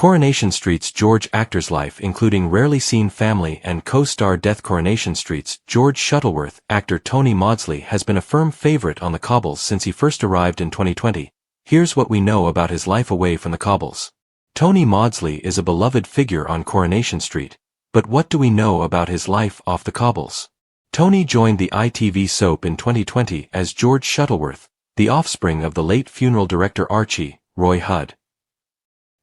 Coronation Street's George actor's life, including Rarely Seen Family and co-star Death. Coronation Street's George Shuttleworth, actor Tony Maudsley, has been a firm favorite on the cobbles since he first arrived in 2020. Here's what we know about his life away from the cobbles. Tony Maudsley is a beloved figure on Coronation Street, but what do we know about his life off the cobbles? Tony joined the ITV soap in 2020 as George Shuttleworth, the offspring of the late funeral director Archie Roy Hudd.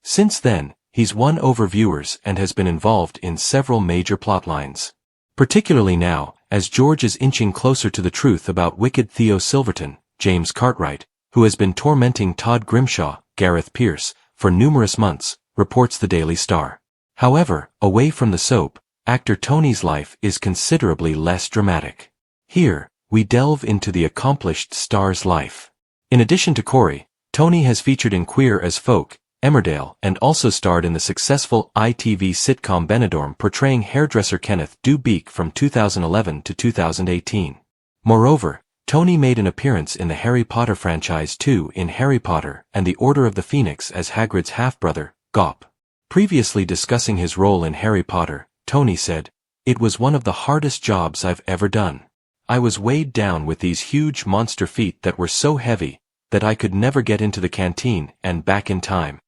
Since then, he's won over viewers and has been involved in several major plotlines. Particularly now, as George is inching closer to the truth about wicked Theo Silverton, James Cartwright, who has been tormenting Todd Grimshaw, Gareth Pierce, for numerous months, reports the Daily Star. However, away from the soap, actor Tony's life is considerably less dramatic. Here, we delve into the accomplished star's life. In addition to Corey, Tony has featured in Queer as Folk, Emmerdale, and also starred in the successful ITV sitcom Benidorm, portraying hairdresser Kenneth Dubeek from 2011 to 2018. Moreover, Tony made an appearance in the Harry Potter franchise too, in Harry Potter and the Order of the Phoenix as Hagrid's half-brother, Gop. Previously discussing his role in Harry Potter, Tony said, "It was one of the hardest jobs I've ever done. I was weighed down with these huge monster feet that were so heavy that I could never get into the canteen and back in time."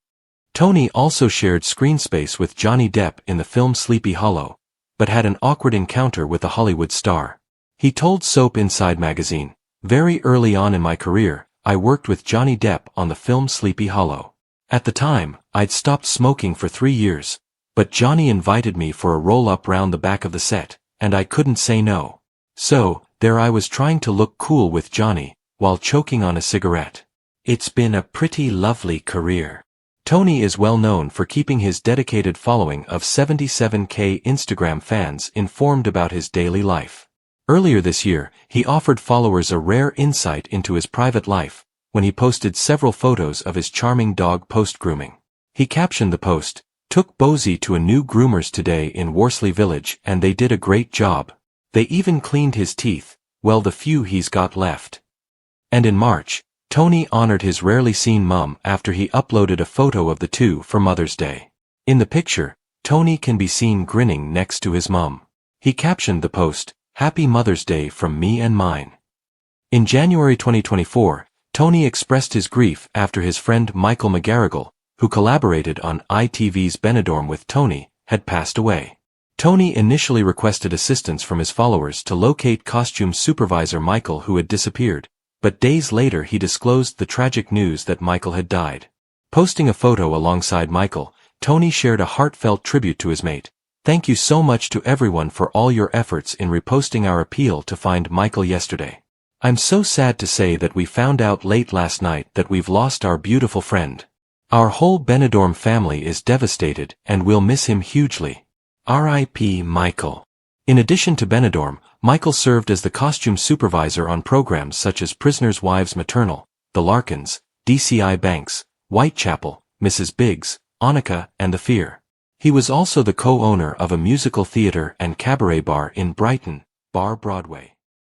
Tony also shared screen space with Johnny Depp in the film Sleepy Hollow, but had an awkward encounter with a Hollywood star. He told Soap Inside magazine, "Very early on in my career, I worked with Johnny Depp on the film Sleepy Hollow. At the time, I'd stopped smoking for 3 years, but Johnny invited me for a roll-up round the back of the set, and I couldn't say no. So, there I was trying to look cool with Johnny, while choking on a cigarette. It's been a pretty lovely career." Tony is well known for keeping his dedicated following of 77K Instagram fans informed about his daily life. Earlier this year, he offered followers a rare insight into his private life, when he posted several photos of his charming dog post-grooming. He captioned the post, "Took Bosie to a new groomer's today in Worsley Village and they did a great job. They even cleaned his teeth, well the few he's got left." And in March, Tony honored his rarely seen mum after he uploaded a photo of the two for Mother's Day. In the picture, Tony can be seen grinning next to his mum. He captioned the post, "Happy Mother's Day from me and mine." In January 2024, Tony expressed his grief after his friend Michael McGarrigle, who collaborated on ITV's Benidorm with Tony, had passed away. Tony initially requested assistance from his followers to locate costume supervisor Michael, who had disappeared, but days later he disclosed the tragic news that Michael had died. Posting a photo alongside Michael, Tony shared a heartfelt tribute to his mate. "Thank you so much to everyone for all your efforts in reposting our appeal to find Michael yesterday. I'm so sad to say that we found out late last night that we've lost our beautiful friend. Our whole Benidorm family is devastated and we'll miss him hugely. R.I.P. Michael." In addition to Benidorm, Michael served as the costume supervisor on programs such as Prisoners' Wives Maternal, The Larkins, DCI Banks, Whitechapel, Mrs. Biggs, Annika, and The Fear. He was also the co-owner of a musical theater and cabaret bar in Brighton, Bar Broadway.